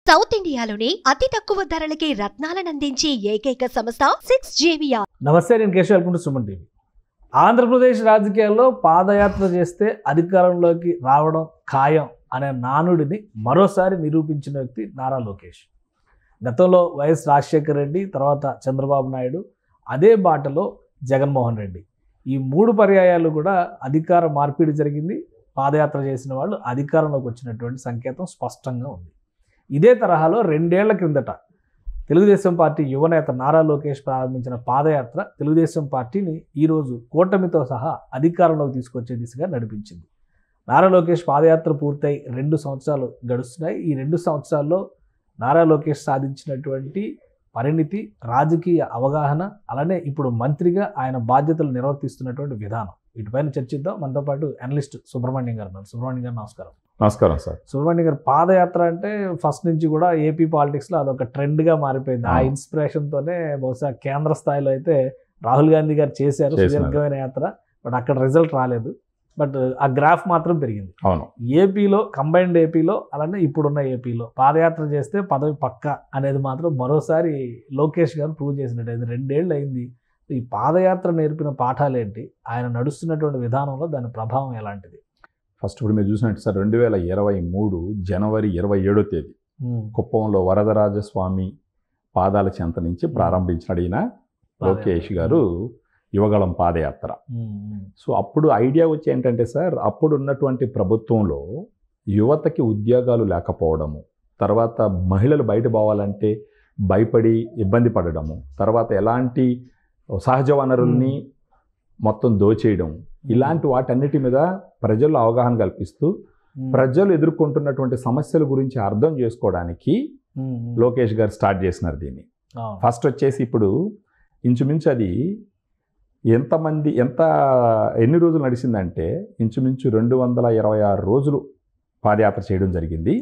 South ఇండియాలోనే అతి తక్కువ ధరలకి రత్నాలనందించే ఏకైక సంస్థ 6JVR. నమస్తే, నేను Keshav. Welcome to Suman TV. Andhra Pradesh రాజకీయాల్లో పాదయాత్ర చేస్తే అధికారంలోకి రావడం ఖాయం అనే నానుడిని మరోసారి నిరూపించిన వ్యక్తి నారా లోకేష్. గతంలో వైఎస్ రాజశేఖర రెడ్డి, తర్వాత చంద్రబాబు నాయుడు, అదే బాటలో జగన్మోహన్ రెడ్డి. ఈ మూడు పర్యాయాలు కూడా అధికార మార్పిడి జరిగింది. పాదయాత్ర చేసిన వాళ్ళు అధికారంలోకి వచ్చినటువంటి సంకేతం స్పష్టంగా ఉంది. ఇదే తరహాలో 2 ఏళ్ల క్రిందట తెలుగుదేశం పార్టీ యువనేత నారా లోకేష్ ప్రారంభించిన పాదయాత్ర తెలుగుదేశం పార్టీని ఈరోజు కూటమితో సహా అధికారంలోకి తీసుకొచ్చే దిశగా నడిపించింది. నారా లోకేష్ పాదయాత్ర పూర్తయి 2 సంవత్సరాలు గడుస్తున్నాయి. ఈ 2 సంవత్సరాల్లో నారా లోకేష్ సాధించినటువంటి పరిణితి, రాజకీయ అవగాహన, అలానే ఇప్పుడు మంత్రిగా ఆయన బాధ్యతలు నిర్వర్తిస్తున్నటువంటి విధానం, వీటిపైన చర్చిద్దాం. మనతో పాటు అనలిస్ట్ సుబ్రహ్మణ్యం గారు ఉన్నారు. సుబ్రహ్మణ్యం గారు నమస్కారం. నమస్కారం సార్. సుబ్రహ్మణ్యం గారు, పాదయాత్ర అంటే ఫస్ట్ నుంచి కూడా ఏపీ పాలిటిక్స్లో అదొక ట్రెండ్గా మారిపోయింది. ఆ ఇన్స్పిరేషన్తోనే బహుశా కేంద్ర స్థాయిలో అయితే రాహుల్ గాంధీ గారు చేశారు సుదీర్ఘమైన యాత్ర. బట్ అక్కడ రిజల్ట్ రాలేదు. బట్ ఆ గ్రాఫ్ మాత్రం పెరిగింది. అవును, ఏపీలో, కంబైన్డ్ ఏపీలో, అలానే ఇప్పుడున్న ఏపీలో పాదయాత్ర చేస్తే పదవి పక్క అనేది మాత్రం మరోసారి లోకేష్ గారు ప్రూవ్ చేసినట్టు. 2 ఏళ్ళు అయింది. ఈ పాదయాత్ర నేర్పిన పాఠాలు ఏంటి, ఆయన నడుస్తున్నటువంటి విధానంలో దాని ప్రభావం ఎలాంటిది? ఫస్ట్ ఇప్పుడు మీరు చూసినట్టు సార్, 2023 జనవరి 27వ తేదీ కుప్పంలో వరదరాజస్వామి పాదాల చెంత నుంచి ప్రారంభించినాడు ఈయన లోకేష్ గారు యువగళం పాదయాత్ర. సో అప్పుడు ఐడియా వచ్చి ఏంటంటే సార్, అప్పుడు ఉన్నటువంటి ప్రభుత్వంలో యువతకి ఉద్యోగాలు లేకపోవడము, తర్వాత మహిళలు బయట పోవాలంటే భయపడి ఇబ్బంది పడడము, తర్వాత ఎలాంటి సహజ వనరుల్ని మొత్తం దోచేయడం, ఇలాంటి వాటన్నిటి మీద ప్రజల్లో అవగాహన కల్పిస్తూ ప్రజలు ఎదుర్కొంటున్నటువంటి సమస్యల గురించి అర్థం చేసుకోవడానికి లోకేష్ గారు స్టార్ట్ చేసినారు దీన్ని. ఫస్ట్ వచ్చేసి ఇప్పుడు ఇంచుమించు అది ఎన్ని రోజులు నడిచిందంటే ఇంచుమించు 226 రోజులు పాదయాత్ర చేయడం జరిగింది.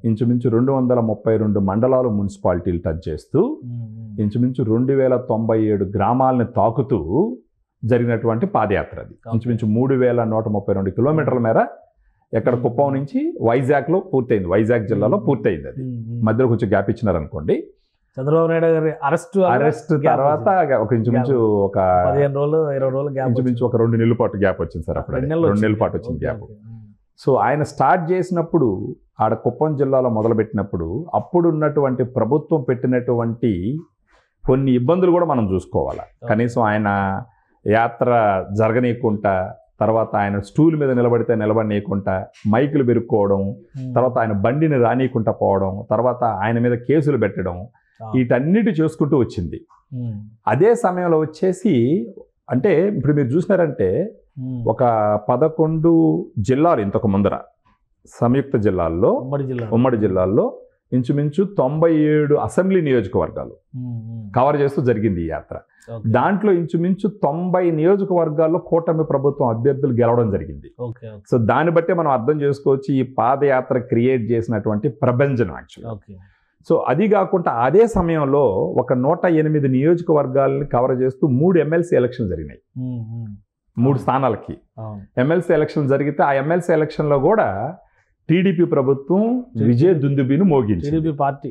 ఇంచుమించు 232 మండలాలు, మున్సిపాలిటీలు టచ్ చేస్తూ ఇంచుమించు 2097 గ్రామాలను తాకుతూ జరిగినటువంటి పాదయాత్ర అది. ఇంచుమించు 3132 కిలోమీటర్ల మేర ఎక్కడ కుప్పం నుంచి వైజాగ్లో పూర్తయింది. వైజాగ్ జిల్లాలో పూర్తయింది. అది మధ్యలో కొంచెం గ్యాప్ ఇచ్చినారనుకోండి. చంద్రబాబు నాయుడు గారి అరెస్ట్ తర్వాత ఒక ఇంచుమించు ఒక 15 రోజులు 20 రోజులు గ్యాప్, ఇంచుమించు ఒక 2 నెలల పాటు గ్యాప్ వచ్చింది సార్. అప్పుడు 2 నెలల పాటు వచ్చింది గ్యాప్. సో ఆయన స్టార్ట్ చేసినప్పుడు ఆడ కుప్పం జిల్లాలో మొదలుపెట్టినప్పుడు అప్పుడు ఉన్నటువంటి ప్రభుత్వం పెట్టినటువంటి కొన్ని ఇబ్బందులు కూడా మనం చూసుకోవాలి. కనీసం ఆయన యాత్ర జరగనీయకుండా, తర్వాత ఆయన స్టూల్ మీద నిలబడితే నిలబడనీయకుండా, మైకులు పెరుక్కోవడం, తర్వాత ఆయన బండిని రానీయకుండా పోవడం, తర్వాత ఆయన మీద కేసులు పెట్టడం, వీటన్నిటి చేసుకుంటూ వచ్చింది. అదే సమయంలో వచ్చేసి అంటే ఇప్పుడు మీరు చూసినారంటే ఒక 11 జిల్లాలు ఇంతకు ముందర సంయుక్త జిల్లాల్లో, ఉమ్మడి జిల్లాల్లో ఇంచుమించు 97 అసెంబ్లీ నియోజకవర్గాలు కవర్ చేస్తూ జరిగింది ఈ యాత్ర. దాంట్లో ఇంచుమించు 90 నియోజకవర్గాల్లో కూటమి ప్రభుత్వం అభ్యర్థులు గెలవడం జరిగింది. సో దాన్ని బట్టే మనం అర్థం చేసుకోవచ్చు ఈ పాదయాత్ర క్రియేట్ చేసినటువంటి ప్రభంజనం యాక్చువల్లీ. సో అది కాకుండా అదే సమయంలో ఒక 108 నియోజకవర్గాలని కవర్ చేస్తూ 3 ఎమ్మెల్సీ ఎలక్షన్ జరిగినాయి. 3 స్థానాలకి ఎమ్మెల్సీ ఎలక్షన్ జరిగితే ఆ ఎమ్మెల్సీ ఎలక్షన్లో కూడా టీడీపీ ప్రభుత్వం విజయ దుందుబిను మోగింది. టీడీపీ పార్టీ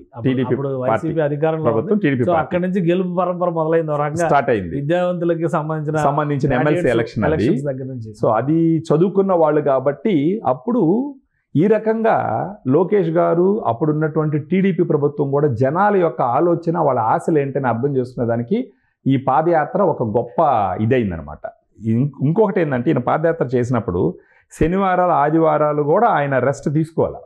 అక్కడి నుంచి గెలుపు పరంపర మొదలైంది, స్టార్ట్ అయింది. విద్యావంతులకి సంబంధించిన ఎమ్మెల్సీ ఎలక్షన్ దగ్గర నుంచి. సో అది చదువుకున్న వాళ్ళు కాబట్టి అప్పుడు ఈ రకంగా లోకేష్ గారు, అప్పుడున్నటువంటి టీడీపీ ప్రభుత్వం కూడా జనాల యొక్క ఆలోచన, వాళ్ళ ఆశలు ఏంటని అర్థం చేసుకునే దానికి ఈ పాదయాత్ర ఒక గొప్ప ఇదైందనమాట. ఇంకొకటి ఏంటంటే ఈయన పాదయాత్ర చేసినప్పుడు శనివారాలు, ఆదివారాలు కూడా ఆయన రెస్ట్ తీసుకోవాలి.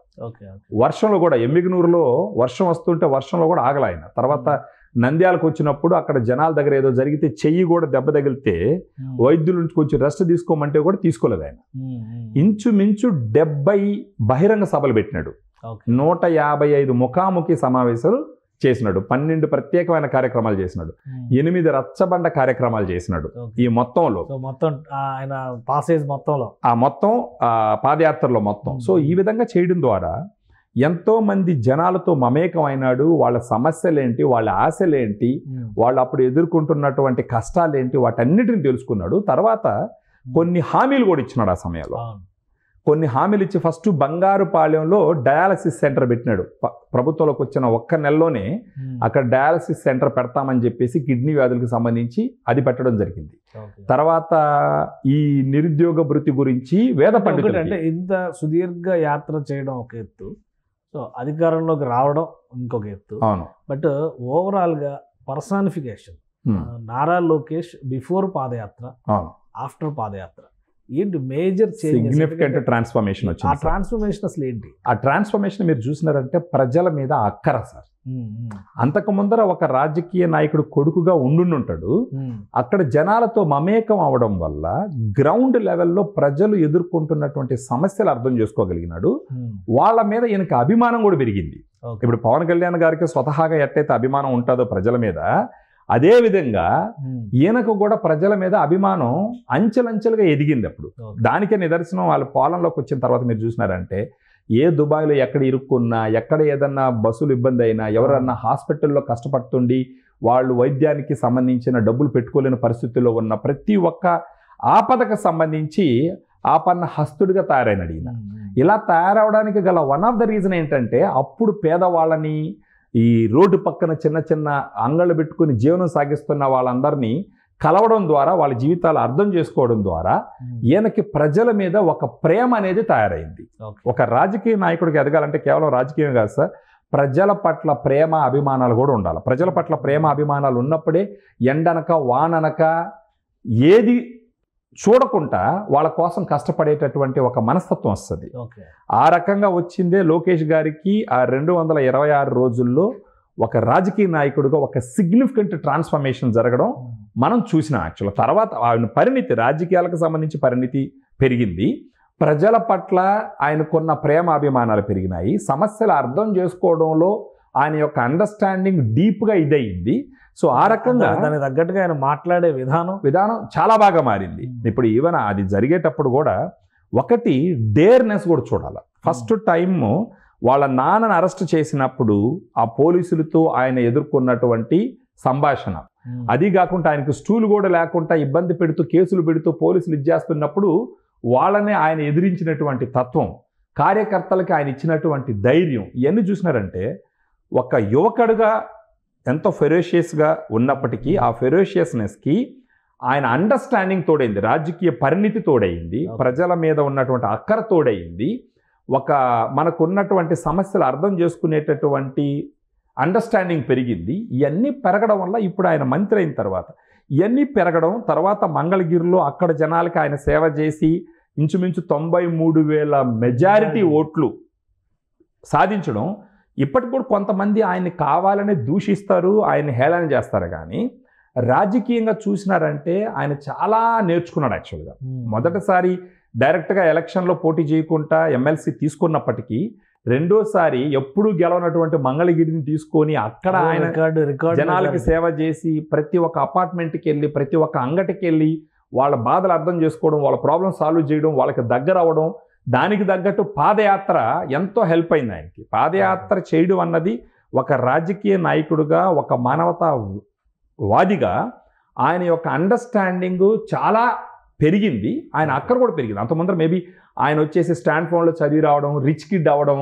వర్షంలో కూడా ఎమ్మిగనూరులో వర్షం వస్తుంటే వర్షంలో కూడా ఆగల ఆయన. తర్వాత నంద్యాలకు వచ్చినప్పుడు అక్కడ జనాల దగ్గర ఏదో జరిగితే చెయ్యి కూడా దెబ్బ తగిలితే వైద్యుల నుంచి కొంచెం రెస్ట్ తీసుకోమంటే కూడా తీసుకోలేదు ఆయన. ఇంచుమించు 70 బహిరంగ సభలు పెట్టినాడు, 155 ముఖాముఖి సమావేశాలు చేసినాడు, 12 ప్రత్యేకమైన కార్యక్రమాలు చేసినాడు, 8 రచ్చబండ కార్యక్రమాలు చేసినాడు. ఈ మొత్తంలో ఆయన పాసేజ్ మొత్తంలో మొత్తం పాదయాత్రలో మొత్తం. సో ఈ విధంగా చేయడం ద్వారా ఎంతో మంది జనాలతో మమేకం అయినాడు. వాళ్ళ సమస్యలేంటి, వాళ్ళ ఆశలేంటి, వాళ్ళు అప్పుడు ఎదుర్కొంటున్నటువంటి కష్టాలేంటి, వాటన్నిటిని తెలుసుకున్నాడు. తర్వాత కొన్ని హామీలు కూడా ఇచ్చినాడు ఆ సమయంలో. కొన్ని హామీలు ఇచ్చి ఫస్ట్ బంగారుపాలెంలో డయాలసిస్ సెంటర్ పెట్టినాడు. ప్రభుత్వంలోకి వచ్చిన ఒక్క నెలలోనే అక్కడ డయాలసిస్ సెంటర్ పెడతామని చెప్పేసి కిడ్నీ వ్యాధులకు సంబంధించి అది పెట్టడం జరిగింది. తర్వాత ఈ నిరుద్యోగ భృతి గురించి వేద పండితులు అంటే ఇంత సుదీర్ఘ యాత్ర చేయడం ఒక ఎత్తు, సో అధికారంలోకి రావడం ఇంకొక ఎత్తు. అవును. బట్ ఓవరాల్గా పర్సానిఫికేషన్ నారా లోకేష్ బిఫోర్ పాదయాత్ర, ఆఫ్టర్ పాదయాత్ర ఏంటి మేజర్ సిగ్నిఫికెంట్ ట్రాన్స్ఫర్మేషన్ వచ్చింది. ఆ ట్రాన్స్ఫర్మేషన్ అసలు ఏంటి? ఆ ట్రాన్స్ఫర్మేషన్ మీరు చూసినారంటే ప్రజల మీద అక్కర సార్. అంతకు ముందర ఒక రాజకీయ నాయకుడు కొడుకుగా ఉండుంటాడు, అక్కడ జనాలతో మమేకం అవడం వల్ల గ్రౌండ్ లెవెల్లో ప్రజలు ఎదుర్కొంటున్నటువంటి సమస్యలు అర్థం చేసుకోగలిగినాడు. వాళ్ళ మీద ఈయనకి అభిమానం కూడా పెరిగింది. ఇప్పుడు పవన్ కళ్యాణ్ గారికి స్వతహాగా ఎట్టయితే అభిమానం ఉంటుందో ప్రజల మీద, అదే విధంగా ఈయనకు కూడా ప్రజల మీద అభిమానం అంచెలంచెలుగా ఎదిగింది. అప్పుడు దానికే నిదర్శనం వాళ్ళ పాలనలోకి వచ్చిన తర్వాత మీరు చూసినారంటే ఏ దుబాయ్లో ఎక్కడ ఇరుక్కున్నా, ఎక్కడ ఏదన్నా బస్సులు ఇబ్బంది అయినా, ఎవరన్నా హాస్పిటల్లో కష్టపడుతుండి వాళ్ళు వైద్యానికి సంబంధించిన డబ్బులు పెట్టుకోలేని పరిస్థితుల్లో ఉన్న ప్రతి ఒక్క ఆపదకు సంబంధించి ఆపన్న హస్తుడిగా తయారైనడు ఈయన. ఇలా తయారవడానికి గల వన్ ఆఫ్ ద రీజన్ ఏంటంటే అప్పుడు పేదవాళ్ళని, ఈ రోడ్డు పక్కన చిన్న చిన్న అంగళ్ళు పెట్టుకుని జీవనం సాగిస్తున్న వాళ్ళందరినీ కలవడం ద్వారా, వాళ్ళ జీవితాలు అర్థం చేసుకోవడం ద్వారా ఈయనకి ప్రజల మీద ఒక ప్రేమ అనేది తయారైంది. ఒక రాజకీయ నాయకుడికి ఎదగాలంటే కేవలం రాజకీయం కాదు సార్, ప్రజల పట్ల ప్రేమ అభిమానాలు కూడా ఉండాలి. ప్రజల పట్ల ప్రేమ అభిమానాలు ఉన్నప్పుడే ఎండనక వాననక ఏది చూడకుండా వాళ్ళ కోసం కష్టపడేటటువంటి ఒక మనస్తత్వం వస్తుంది. ఆ రకంగా వచ్చిందే లోకేష్ గారికి ఆ 226 రోజుల్లో ఒక రాజకీయ నాయకుడిగా ఒక సిగ్నిఫికెంట్ ట్రాన్స్ఫర్మేషన్ జరగడం మనం చూసినాం. యాక్చువల్గా తర్వాత ఆయన పరిణితి, రాజకీయాలకు సంబంధించి పరిణితి పెరిగింది, ప్రజల పట్ల ఆయనకున్న ప్రేమ అభిమానాలు పెరిగినాయి, సమస్యలు అర్థం చేసుకోవడంలో ఆయన యొక్క అండర్స్టాండింగ్ డీప్గా ఇదయింది. సో ఆ రకంగా దానికి తగ్గట్టుగా ఆయన మాట్లాడే విధానం చాలా బాగా మారింది. ఇప్పుడు ఈవెన్ అది జరిగేటప్పుడు కూడా ఒకటి డేర్నెస్ కూడా చూడాలి. ఫస్ట్ టైం వాళ్ళ నాన్నను అరెస్ట్ చేసినప్పుడు ఆ పోలీసులతో ఆయన ఎదుర్కొన్నటువంటి సంభాషణ, అది కాకుండా ఆయనకు స్టూల్ కూడా లేకుండా ఇబ్బంది పెడుతూ కేసులు పెడుతూ పోలీసులు ఇచ్చేస్తున్నప్పుడు వాళ్ళనే ఆయన ఎదిరించినటువంటి తత్వం, కార్యకర్తలకి ఆయన ఇచ్చినటువంటి ధైర్యం, ఇవన్నీ చూసినారంటే ఒక యువకుడుగా ఎంతో ఫెరోషియస్గా ఉన్నప్పటికీ ఆ ఫెరోషియస్నెస్కి ఆయన అండర్స్టాండింగ్ తోడైంది, రాజకీయ పరిణితి తోడైంది, ప్రజల మీద ఉన్నటువంటి అక్కర తోడైంది, ఒక మనకున్నటువంటి సమస్యలు అర్థం చేసుకునేటటువంటి అండర్స్టాండింగ్ పెరిగింది. ఇవన్నీ పెరగడం వల్ల ఇప్పుడు ఆయన మంత్రి అయిన తర్వాత ఇవన్నీ పెరగడం, తర్వాత మంగళగిరిలో అక్కడ జనాలకి ఆయన సేవ చేసి ఇంచుమించు 93,000 మెజారిటీ ఓట్లు సాధించడం. ఇప్పటికి కూడా కొంతమంది ఆయన్ని కావాలనే దూషిస్తారు, ఆయన్ని హేళన చేస్తారు, కానీ రాజకీయంగా చూసినారంటే ఆయన చాలా నేర్చుకున్నాడు. యాక్చువల్గా మొదటిసారి డైరెక్ట్గా ఎలక్షన్లో పోటీ చేయకుండా ఎమ్మెల్సీ తీసుకున్నప్పటికీ రెండోసారి ఎప్పుడూ గెలవనటువంటి మంగళగిరిని తీసుకొని అక్కడ ఆయన జనాలకి సేవ చేసి ప్రతి ఒక్క అపార్ట్మెంట్కి వెళ్ళి ప్రతి ఒక్క అంగటికి వెళ్ళి వాళ్ళ బాధలు అర్థం చేసుకోవడం, వాళ్ళ ప్రాబ్లమ్ సాల్వ్ చేయడం, వాళ్ళకి దగ్గర అవ్వడం, దానికి తగ్గట్టు పాదయాత్ర ఎంతో హెల్ప్ అయింది ఆయనకి. పాదయాత్ర చేయడం అన్నది ఒక రాజకీయ నాయకుడిగా, ఒక మానవతావాదిగా ఆయన యొక్క అండర్స్టాండింగ్ చాలా పెరిగింది, ఆయన అక్కడ కూడా పెరిగింది. అంత ముందర మేబీ ఆయన వచ్చేసి స్టాండ్ ఫోన్లో చదివి రావడం, రిచ్ కిడ్ అవ్వడం,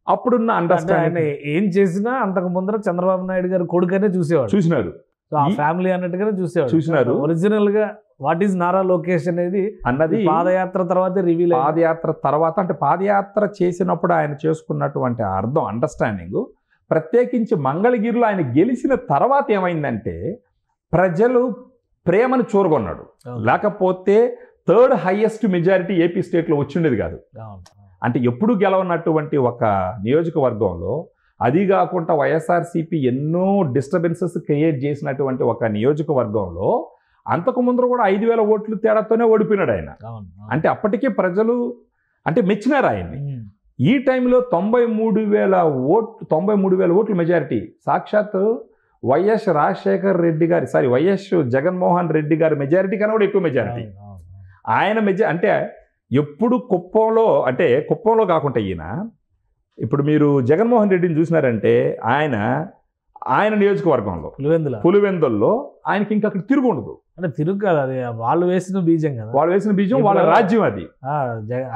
అప్పుడున్న అండర్స్టాండింగ్. ఆయన ఏం చేసినా అంతకు ముందర చంద్రబాబు నాయుడు గారు కొడుకనే చూసినారు, ఫ్యామిలీ అన్నట్టుగానే చూసినారు. ఒరిజినల్ గా వాట్ ఈజ్ నారా లోకేష్ అనేది అన్నది పాదయాత్ర తర్వాత రివీల్. పాదయాత్ర తర్వాత అంటే పాదయాత్ర చేసినప్పుడు ఆయన చేసుకున్నటువంటి అర్థం, అండర్స్టాండింగ్, ప్రత్యేకించి మంగళగిరిలో ఆయన గెలిచిన తర్వాత ఏమైందంటే ప్రజలు ప్రేమను చూరగొన్నాడు. లేకపోతే 3rd హైయెస్ట్ మెజారిటీ ఏపీ స్టేట్లో వచ్చిండేది కాదు. అంటే ఎప్పుడు గెలవనటువంటి ఒక నియోజకవర్గంలో, అది కాకుండా వైఎస్ఆర్సీపీ ఎన్నో డిస్టర్బెన్సెస్ క్రియేట్ చేసినటువంటి ఒక నియోజకవర్గంలో అంతకు ముందర కూడా 5,000 ఓట్లు తేడాతోనే ఓడిపోయినాడు ఆయన. అంటే అప్పటికే ప్రజలు అంటే మెచ్చినారు ఆయన్ని. ఈ టైంలో 93,000 ఓట్లు మెజారిటీ, సాక్షాత్ వైఎస్ రాజశేఖర్ రెడ్డి గారి వైఎస్ జగన్మోహన్ రెడ్డి గారి మెజారిటీ కన్నా కూడా ఎక్కువ మెజారిటీ ఆయన అంటే ఎప్పుడు కుప్పంలో కాకుండా ఈయన, ఇప్పుడు మీరు జగన్మోహన్ రెడ్డిని చూసినారంటే ఆయన ఆయన నియోజకవర్గంలో పులివెందుల్లో ఆయనకి ఇంకా అక్కడ తిరుగు ఉండదు. అంటే తిరుగు కాదు, అది వాళ్ళు వేసిన బీజం కదా, వాళ్ళు వేసిన బీజం వాళ్ళ రాజ్యం అది.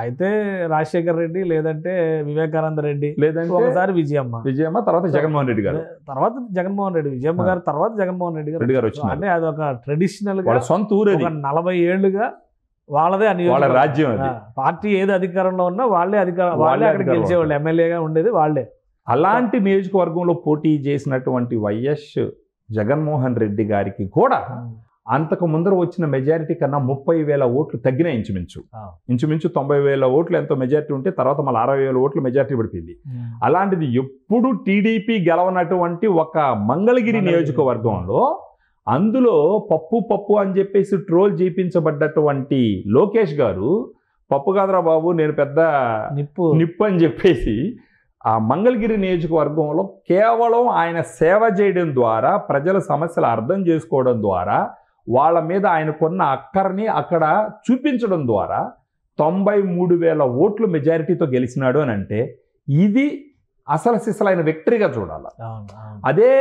అయితే రాజశేఖర్ రెడ్డి లేదంటే వివేకానంద రెడ్డి లేదంటే ఒకసారి విజయమ్మ తర్వాత జగన్మోహన్ రెడ్డి గారు, తర్వాత జగన్మోహన్ రెడ్డి, విజయమ్మ గారు తర్వాత జగన్మోహన్ రెడ్డి గారు వచ్చినారు. అంటే అది ఒక ట్రెడిషనల్ గా సొంత ఊరు 40 ఏళ్లుగా వాళ్ళదే వాళ్ళ రాజ్యం అది. పార్టీ ఏది అధికారంలో ఉన్నా వాళ్ళే అక్కడ గెలిచేవాళ్ళు, ఎమ్మెల్యేగా ఉండేది వాళ్ళే. అలాంటి నియోజకవర్గంలో పోటీ చేసినటువంటి వైఎస్ జగన్మోహన్ రెడ్డి గారికి కూడా అంతకు ముందర వచ్చిన మెజారిటీ కన్నా 30,000 ఓట్లు తగ్గిన ఇంచుమించు 90,000 ఓట్లు ఎంతో మెజారిటీ ఉంటే తర్వాత మళ్ళీ 60,000 ఓట్లు మెజారిటీ పడిపోయింది. అలాంటిది ఎప్పుడు టీడీపీ గెలవనటువంటి ఒక మంగళగిరి నియోజకవర్గంలో అందులో పప్పు అని చెప్పేసి ట్రోల్ చేయించబడ్డటువంటి లోకేష్ గారు, పప్పు కాదురా బాబు నేను పెద్ద నిప్పు అని చెప్పేసి ఆ మంగళగిరి నియోజకవర్గంలో కేవలం ఆయన సేవ చేయడం ద్వారా, ప్రజల సమస్యలు అర్థం చేసుకోవడం ద్వారా, వాళ్ళ మీద ఆయనకున్న అక్కర్ని అక్కడ చూపించడం ద్వారా 93,000 ఓట్లు మెజారిటీతో గెలిచినాడు అని అంటే ఇది అసలు సిసలైన విక్టరీగా చూడాలి. అదే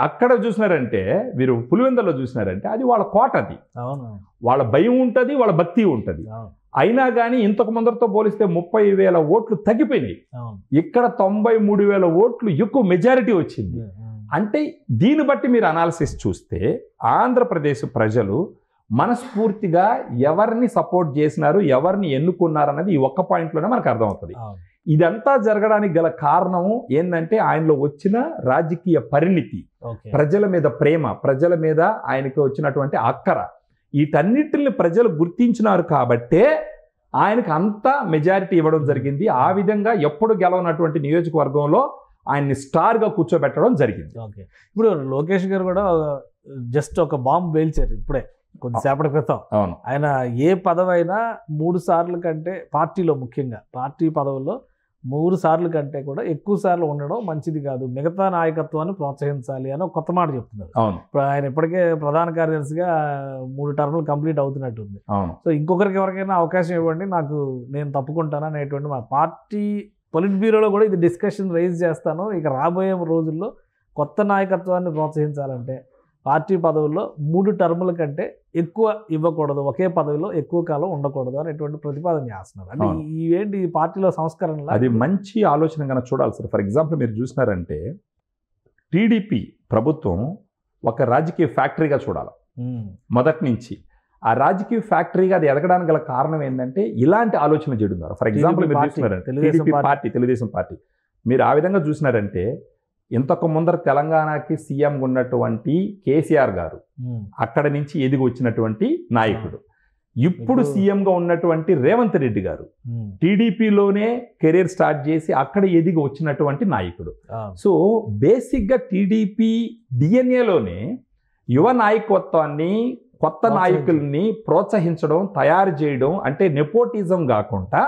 అక్కడ చూసినారంటే, మీరు పులివెందుల్లో చూసినారంటే అది వాళ్ళ కోట, అది వాళ్ళ భయం ఉంటుంది, వాళ్ళ భక్తి ఉంటుంది. అయినా కానీ ఇంతకు ముందరతో పోలిస్తే 30,000 ఓట్లు తగ్గిపోయినాయి. ఇక్కడ 93,000 ఓట్లు ఎక్కువ మెజారిటీ వచ్చింది. అంటే దీన్ని బట్టి మీరు అనాలిసిస్ చూస్తే ఆంధ్రప్రదేశ్ ప్రజలు మనస్ఫూర్తిగా ఎవరిని సపోర్ట్ చేసినారు, ఎవరిని ఎన్నుకున్నారు అన్నది ఈ ఒక్క పాయింట్లోనే మనకు అర్థమవుతుంది. ఇదంతా జరగడానికి గల కారణం ఏంటంటే ఆయనలో వచ్చిన రాజకీయ పరిణితి, ప్రజల మీద ప్రేమ, ప్రజల మీద ఆయనకి వచ్చినటువంటి అక్కర, వీటన్నిటిని ప్రజలు గుర్తించినారు కాబట్టే ఆయనకు అంత మెజారిటీ ఇవ్వడం జరిగింది. ఆ విధంగా ఎప్పుడు గెలవనటువంటి నియోజకవర్గంలో ఆయన్ని స్టార్గా కూర్చోబెట్టడం జరిగింది. ఇప్పుడు లోకేష్ గారు కూడా జస్ట్ ఒక బాంబు పేల్చారు ఇప్పుడే కొద్దిసేపటి క్రితం. అవును, ఆయన ఏ పదవి అయినా 3 సార్లు కంటే, పార్టీలో ముఖ్యంగా పార్టీ పదవుల్లో 3 సార్లు కంటే కూడా ఎక్కువ సార్లు ఉండడం మంచిది కాదు, మిగతా నాయకత్వాన్ని ప్రోత్సహించాలి అని ఒక కొత్త మాట చెప్తున్నారు. ఇప్పుడు ఆయన ఇప్పటికే ప్రధాన కార్యదర్శిగా 3 టర్ములు కంప్లీట్ అవుతున్నట్టుంది. సో ఇంకొకరికి ఎవరికైనా అవకాశం ఇవ్వండి, నేను తప్పుకుంటాను అనేటువంటి మా పార్టీ పొలిట్ బ్యూరోలో కూడా ఇది డిస్కషన్ రైజ్ చేస్తాను. ఇక రాబోయే రోజుల్లో కొత్త నాయకత్వాన్ని ప్రోత్సహించాలంటే పార్టీ పదవుల్లో 3 టర్ముల కంటే ఎక్కువ ఇవ్వకూడదు, ఒకే పదవిలో ఎక్కువ కాలం ఉండకూడదు అనేటువంటి ప్రతిపాదన చేస్తున్నారు. అంటే ఇవేంటి ఈ పార్టీలో సంస్కరణలు? అది మంచి ఆలోచన కన్నా చూడాలి సార్. ఫర్ ఎగ్జాంపుల్ మీరు చూసినారంటే టీడీపీ ప్రభుత్వం ఒక రాజకీయ ఫ్యాక్టరీగా చూడాలి మొదటి నుంచి. ఆ రాజకీయ ఫ్యాక్టరీగా అది ఎదగడానికి గల కారణం ఏంటంటే ఇలాంటి ఆలోచనలు చేయడం. ఫర్ ఎగ్జాంపుల్ మీరు చూసినారంటే తెలుగుదేశం పార్టీ మీరు ఆ విధంగా చూసినారంటే, ఇంతకు ముందర తెలంగాణకి సీఎం ఉన్నటువంటి కేసీఆర్ గారు అక్కడ నుంచి ఎదిగి వచ్చినటువంటి నాయకుడు, ఇప్పుడు సీఎంగా ఉన్నటువంటి రేవంత్ రెడ్డి గారు టీడీపీలోనే కెరీర్ స్టార్ట్ చేసి అక్కడ ఎదిగి వచ్చినటువంటి నాయకుడు. సో బేసిక్గా టీడీపీ డిఎన్ఏలోనే యువ నాయకత్వాన్ని, కొత్త నాయకుల్ని ప్రోత్సహించడం, తయారు చేయడం, అంటే నెపోటిజం కాకుండా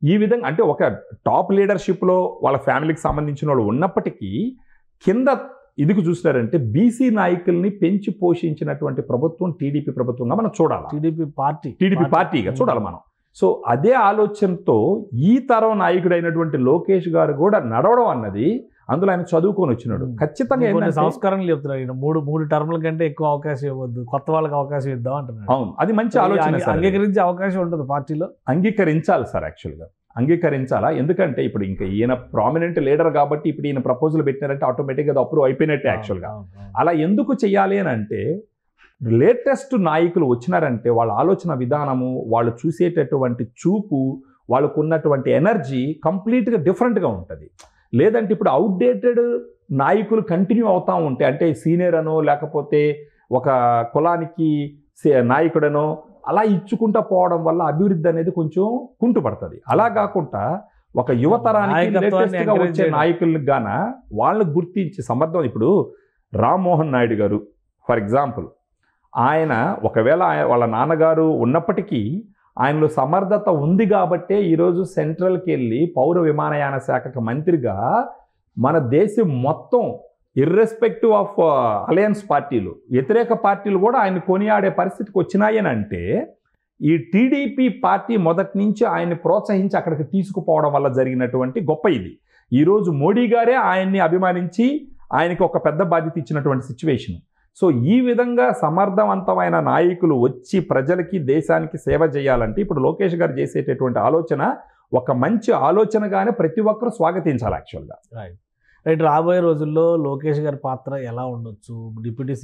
ఈ విధంగా, అంటే ఒక టాప్ లీడర్షిప్లో వాళ్ళ ఫ్యామిలీకి సంబంధించిన వాళ్ళు ఉన్నప్పటికీ కింద ఇదికి చూసినారంటే బీసీ నాయకుల్ని పెంచి పోషించినటువంటి ప్రభుత్వం టీడీపీ ప్రభుత్వంగా మనం చూడాలి, టీడీపీ పార్టీగా చూడాలి మనం. సో అదే ఆలోచనతో ఈ తరం నాయకుడైనటువంటి లోకేష్ గారు కూడా నడవడం అన్నది, అందులో ఆయన చదువుకొని వచ్చినాడు. ఖచ్చితంగా సంస్కరణలు చెప్తున్నాడు. 3 టర్ముల కంటే ఎక్కువ అవకాశం ఇవ్వద్దు, కొత్త వాళ్ళకి అవకాశం ఇద్దాం అంటున్నాడు. అవును, అది మంచి ఆలోచన. అంగీకరించే అవకాశం ఉంటుంది పార్టీలో. అంగీకరించాలి సార్, యాక్చువల్గా అంగీకరించాలా. ఎందుకంటే ఇప్పుడు ఇంకా ఈయన ప్రామినెంట్ లీడర్ కాబట్టి ఇప్పుడు ఈయన ప్రపోజల్ పెట్టినారంటే ఆటోమేటిక్గా అది అప్రూవ్ అయిపోయినట్టే యాక్చువల్గా. అలా ఎందుకు చెయ్యాలి అని అంటే, లేటెస్ట్ నాయకులు వచ్చినారంటే వాళ్ళ ఆలోచన విధానము, వాళ్ళు చూసేటటువంటి చూపు, వాళ్ళకు ఉన్నటువంటి ఎనర్జీ కంప్లీట్గా డిఫరెంట్గా ఉంటుంది. లేదంటే ఇప్పుడు అవుట్డేటెడ్ నాయకులు కంటిన్యూ అవుతూ ఉంటే, అంటే సీనియర్ అనో లేకపోతే ఒక కులానికి నాయకుడనో అలా ఇచ్చుకుంటూ పోవడం వల్ల అభివృద్ధి అనేది కొంచెం కుంటుపడుతుంది. అలా కాకుండా ఒక యువతరానికి లేటెస్ట్గా వచ్చే నాయకులకు గాన వాళ్ళని గుర్తించి సమర్థం. ఇప్పుడు రామ్మోహన్ నాయుడు గారు ఫర్ ఎగ్జాంపుల్, ఆయన ఒకవేళ వాళ్ళ నాన్నగారు ఉన్నప్పటికీ ఆయనలో సమర్థత ఉంది కాబట్టే ఈరోజు సెంట్రల్కి వెళ్ళి పౌర విమానయాన శాఖకు మంత్రిగా మన దేశం మొత్తం ఇర్రెస్పెక్టివ్ ఆఫ్ అలయన్స్ పార్టీలు, వ్యతిరేక పార్టీలు కూడా ఆయన కొనియాడే పరిస్థితికి వచ్చినాయని అంటే ఈ టీడీపీ పార్టీ మొదటి నుంచి ఆయన్ని ప్రోత్సహించి అక్కడికి తీసుకుపోవడం వల్ల జరిగినటువంటి గొప్ప ఇది. ఈరోజు మోడీ గారే ఆయన్ని అభిమానించి ఆయనకి ఒక పెద్ద బాధ్యత ఇచ్చినటువంటి సిచ్యువేషన్. సో ఈ విధంగా సమర్థవంతమైన నాయకులు వచ్చి ప్రజలకి దేశానికి సేవ చేయాలంటే ఇప్పుడు లోకేష్ గారు చేసేటటువంటి ఆలోచన ఒక మంచి ఆలోచనగానే ప్రతి ఒక్కరూ స్వాగతించాలి యాక్చువల్గా. రైట్. రాబోయే రోజుల్లో లోకేష్ గారి పాత్ర ఎలా ఉండొచ్చు? డిప్యూటీ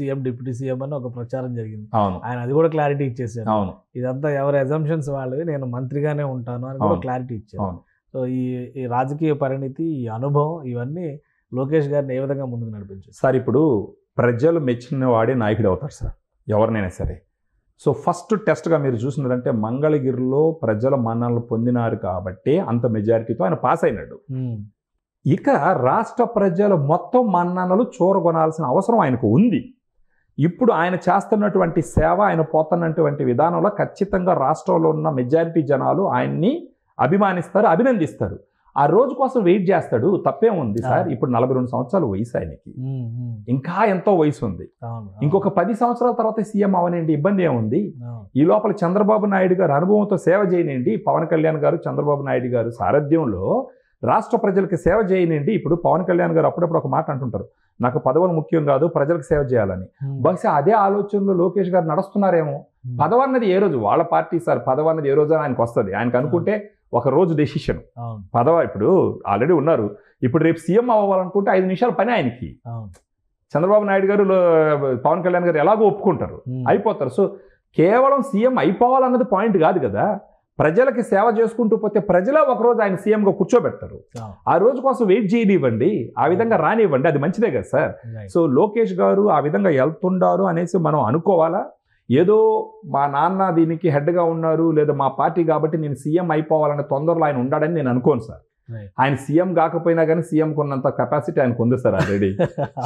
సీఎం అని ఒక ప్రచారం జరిగింది. అవును, ఆయన అది కూడా క్లారిటీ ఇచ్చేసారు. అవును, ఇదంతా ఎవరి అజంప్షన్స్ వాళ్ళవి, నేను మంత్రిగానే ఉంటాను అని కూడా క్లారిటీ ఇచ్చారు. సో ఈ రాజకీయ పరిణితి, ఈ అనుభవం, ఇవన్నీ లోకేష్ గారిని ఏ విధంగా ముందుకు నడిపించారు సార్? ఇప్పుడు ప్రజలు మెచ్చిన వాడే నాయకుడు అవుతారు సార్, ఎవరినైనా సరే. సో ఫస్ట్ టెస్ట్గా మీరు చూసినారంటే మంగళగిరిలో ప్రజల మన్ననలు పొందినారు కాబట్టి అంత మెజారిటీతో ఆయన పాస్ అయినాడు. ఇక రాష్ట్ర ప్రజలు మొత్తం మన్ననలు చూరగొనాల్సిన అవసరం ఆయనకు ఉంది. ఇప్పుడు ఆయన చేస్తున్నటువంటి సేవ, ఆయన పోతున్నటువంటి విధానంలో ఖచ్చితంగా రాష్ట్రంలో ఉన్న మెజారిటీ జనాలు ఆయన్ని అభిమానిస్తారు, అభినందిస్తారు. ఆ రోజు కోసం వెయిట్ చేస్తాడు, తప్పేం ఉంది సార్? ఇప్పుడు 42 సంవత్సరాలు వయసు ఆయనకి, ఇంకా ఎంతో వయసు ఉంది. ఇంకొక 10 సంవత్సరాల తర్వాత సీఎం అవనండి, ఇబ్బంది ఏముంది? ఈ లోపల చంద్రబాబు నాయుడు గారు అనుభవంతో సేవ చేయనండి, పవన్ కళ్యాణ్ గారు చంద్రబాబు నాయుడు గారు సారథ్యంలో రాష్ట్ర ప్రజలకు సేవ చేయనండి. ఇప్పుడు పవన్ కళ్యాణ్ గారు అప్పుడప్పుడు ఒక మాట అంటుంటారు, నాకు పదవులు ముఖ్యం కాదు, ప్రజలకు సేవ చేయాలని. బహుశా అదే ఆలోచనలో లోకేష్ గారు నడుస్తున్నారేమో. పదవి అన్నది ఏ రోజు వాళ్ళ పార్టీ సార్, పదవి అన్నది ఏ రోజు ఆయనకు వస్తుంది. ఆయనకు అనుకుంటే ఒక రోజు డెసిషన్. పదవి ఇప్పుడు ఆల్రెడీ ఉన్నారు, ఇప్పుడు రేపు సీఎం అవ్వాలనుకుంటే 5 నిమిషాల పని ఆయనకి. చంద్రబాబు నాయుడు గారు, పవన్ కళ్యాణ్ గారు ఎలాగో ఒప్పుకుంటారు, అయిపోతారు. సో కేవలం సీఎం అయిపోవాలన్నది పాయింట్ కాదు కదా. ప్రజలకి సేవ చేసుకుంటూ పోతే ప్రజలే ఒకరోజు ఆయన సీఎంగా కూర్చోబెడతారు. ఆ రోజు కోసం వెయిట్ చేయనివ్వండి, ఆ విధంగా రానివ్వండి, అది మంచిదే కదా సార్. సో లోకేష్ గారు ఆ విధంగా వెళ్తుండారు అనేసి మనం అనుకోవాలా? ఏదో మా నాన్న దీనికి హెడ్గా ఉన్నారు, లేదా మా పార్టీ కాబట్టి నేను సీఎం అయిపోవాలనే తొందరలో ఆయన ఉండాడని నేను అనుకోను సార్. ఆయన సీఎం కాకపోయినా కానీ సీఎం కొన్నంత కెపాసిటీ ఆయనకు ఉంది సార్ ఆల్రెడీ.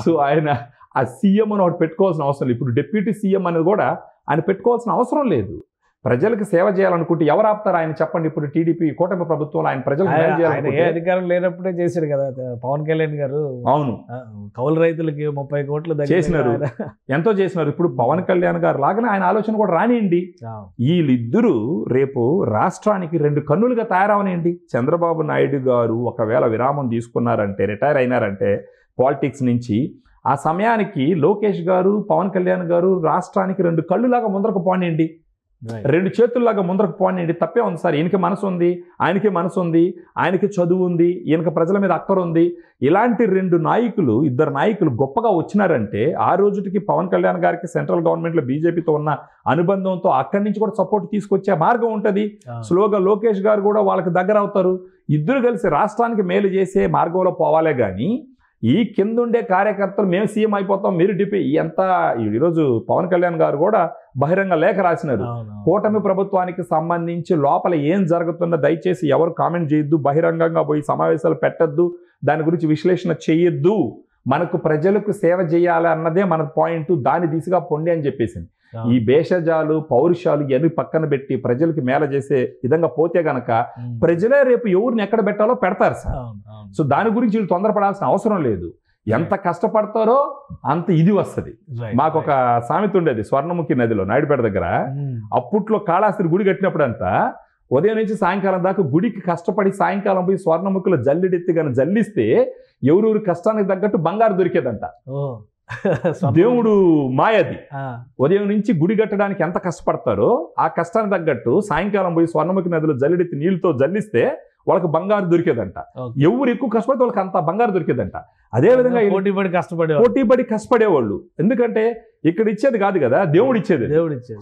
సో ఆయన ఆ సీఎం అని ఒకటి పెట్టుకోవాల్సిన అవసరం లేదు. ఇప్పుడు డిప్యూటీ సీఎం అనేది కూడా ఆయన పెట్టుకోవాల్సిన అవసరం లేదు. ప్రజలకు సేవ చేయాలనుకుంటే ఎవరు ఆపుతారు ఆయన? చెప్పండి. ఇప్పుడు టీడీపీ కూటమి ప్రభుత్వంలో ఆయన ప్రజలకు అధికారం లేనప్పుడే చేశారు కదా పవన్ కళ్యాణ్ గారు. అవును, కౌలు రైతులకి 30 కోట్లు చేసినారు, ఎంతో చేసినారు. ఇప్పుడు పవన్ కళ్యాణ్ గారు లాగానే ఆయన ఆలోచన కూడా రానియండి. వీళ్ళిద్దరూ రేపు రాష్ట్రానికి 2 కన్నులుగా తయారవనియండి. చంద్రబాబు నాయుడు గారు ఒకవేళ విరామం తీసుకున్నారంటే, రిటైర్ అయినారంటే పాలిటిక్స్ నుంచి, ఆ సమయానికి లోకేష్ గారు, పవన్ కళ్యాణ్ గారు రాష్ట్రానికి 2 కళ్ళులాగా ముందరకు పోనీయండి, 2 చేతుల్లాగా ముందరకు పోనీయండి. తప్పే ఉంది సార్. ఈయనకి మనసు ఉంది, ఆయనకి మనసు ఉంది, ఆయనకి చదువు ఉంది, ఈయనకి ప్రజల మీద అక్కర ఉంది. ఇలాంటి 2 నాయకులు, 2 నాయకులు గొప్పగా వచ్చినారంటే ఆ రోజుకి పవన్ కళ్యాణ్ గారికి సెంట్రల్ గవర్నమెంట్లో బీజేపీతో ఉన్న అనుబంధంతో అక్కడి నుంచి కూడా సపోర్ట్ తీసుకొచ్చే మార్గం ఉంటుంది. స్లోగా లోకేష్ గారు కూడా వాళ్ళకి దగ్గర అవుతారు. ఇద్దరు కలిసి రాష్ట్రానికి మేలు చేసే మార్గంలో పోవాలే కానీ ఈ కింద ఉండే కార్యకర్తలు మేము సీఎం అయిపోతాం, మీరు డిపి ఎంత. ఈరోజు పవన్ కళ్యాణ్ గారు కూడా బహిరంగ లేఖ రాసినారు, కూటమి ప్రభుత్వానికి సంబంధించి లోపల ఏం జరుగుతుందో దయచేసి ఎవరు కామెంట్ చేయొద్దు, బహిరంగంగా పోయి సమావేశాలు పెట్టద్దు, దాని గురించి విశ్లేషణ చేయొద్దు, మనకు ప్రజలకు సేవ చేయాలి అన్నదే మన పాయింట్, దాని దిశగా పొండి అని చెప్పేసింది. ఈ భేషజాలు, పౌరుషాలు ఇవన్నీ పక్కన పెట్టి ప్రజలకి మేల చేసే విధంగా పోతే గనక ప్రజలే రేపు ఎవరిని ఎక్కడ పెట్టాలో పెడతారు సార్. సో దాని గురించి వీళ్ళు తొందరపడాల్సిన అవసరం లేదు. ఎంత కష్టపడతారో అంత ఇది వస్తుంది. మాకు ఒక సామెత ఉండేది, స్వర్ణముఖి నదిలో నాయుడుపేట దగ్గర. అప్పట్లో కాళహస్తి గుడి కట్టినప్పుడు అంతా ఉదయం నుంచి సాయంకాలం దాకా గుడికి కష్టపడి సాయంకాలం పోయి స్వర్ణముఖిలో జల్లిడెత్తి కానీ జల్లిస్తే ఎవరెవరి కష్టానికి తగ్గట్టు బంగారు దొరికేదంట. దేవుడు మాయది. ఉదయం నుంచి గుడి కట్టడానికి ఎంత కష్టపడతారో ఆ కష్టానికి తగ్గట్టు సాయంకాలం పోయి స్వర్ణముఖి నదిలో జల్లిడెత్తి నీళ్ళతో జల్లిస్తే వాళ్ళకి బంగారు దొరికేదంట. ఎవరు ఎక్కువ కష్టపడితే వాళ్ళకి అంత బంగారు దొరికేదంట. అదేవిధంగా పోటీపడి కష్టపడేవాళ్ళు, ఎందుకంటే ఇక్కడ ఇచ్చేది కాదు కదా, దేవుడు ఇచ్చేది.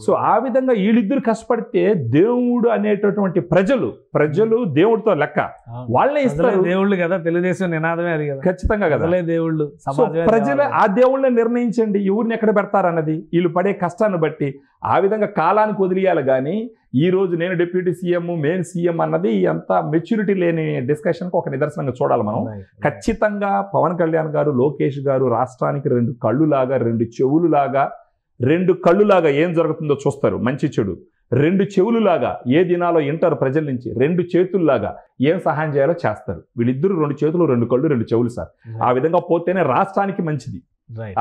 సో ఆ విధంగా వీళ్ళిద్దరు కష్టపడితే దేవుడు అనేటటువంటి ప్రజలు దేవుడితో లెక్క, వాళ్ళే ఇస్తారు. దేవుళ్ళు కదా, తెలుగుదేశం నినాదమే అది కదా, ఖచ్చితంగా కదా దేవుళ్ళు. ప్రజలే ఆ దేవుళ్ళని నిర్ణయించండి ఎవరిని ఎక్కడ పెడతారన్నది వీళ్ళు పడే కష్టాన్ని బట్టి. ఆ విధంగా కాలానికి వదిలేయాలి కానీ ఈ రోజు నేను డిప్యూటీ సీఎం, మెయిన్ సీఎం అన్నది ఎంత మెచ్యూరిటీ లేని డిస్కషన్కి ఒక నిదర్శనంగా చూడాలి మనం. ఖచ్చితంగా పవన్ కళ్యాణ్ గారు, లోకేష్ గారు రాష్ట్రానికి 2 కళ్ళులాగా, 2 చెవులులాగా, 2 కళ్ళులాగా ఏం జరుగుతుందో చూస్తారు, మంచి చెడు. 2 చెవులులాగా ఏ దినాలో వింటారు ప్రజల నుంచి, 2 చేతుల్లాగా ఏం సహాయం చేయాలో చేస్తారు. వీళ్ళిద్దరూ 2 చేతులు, 2 కళ్ళు, 2 చెవులు సార్. ఆ విధంగా పోతేనే రాష్ట్రానికి మంచిది.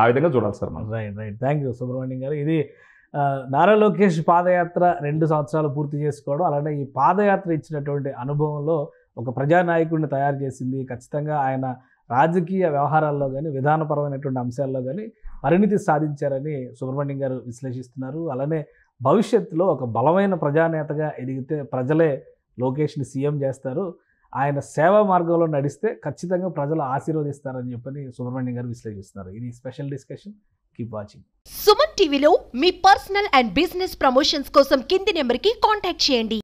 ఆ విధంగా చూడాలి సార్ మనం. రైట్. థ్యాంక్ యూ సుబ్రహ్మణ్యం గారు. ఇది నారా లోకేష్ పాదయాత్ర 2 సంవత్సరాలు పూర్తి చేసుకోవడం, అలానే ఈ పాదయాత్ర ఇచ్చినటువంటి అనుభవంలో ఒక ప్రజానాయకుడిని తయారు చేసింది. ఖచ్చితంగా ఆయన రాజకీయ వ్యవహారాల్లో కానీ విధానపరమైనటువంటి అంశాల్లో కానీ పరిణితి సాధించారని సుబ్రహ్మణ్యం గారు విశ్లేషిస్తున్నారు. అలానే భవిష్యత్తులో ఒక బలమైన ప్రజానేతగా ఎదిగితే ప్రజలే లోకేష్ని సీఎం చేస్తారు, ఆయన సేవా మార్గంలో నడిస్తే ఖచ్చితంగా ప్రజలు ఆశీర్వదిస్తారని చెప్పని సుబ్రహ్మణ్యం గారు విశ్లేషిస్తున్నారు. ఇది special discussion. Keep watching. Suman టీవీలో మీ పర్సనల్ అండ్ బిజినెస్ ప్రమోషన్స్ కోసం కింది నెంబర్కి కాంటాక్ట్ చేయండి.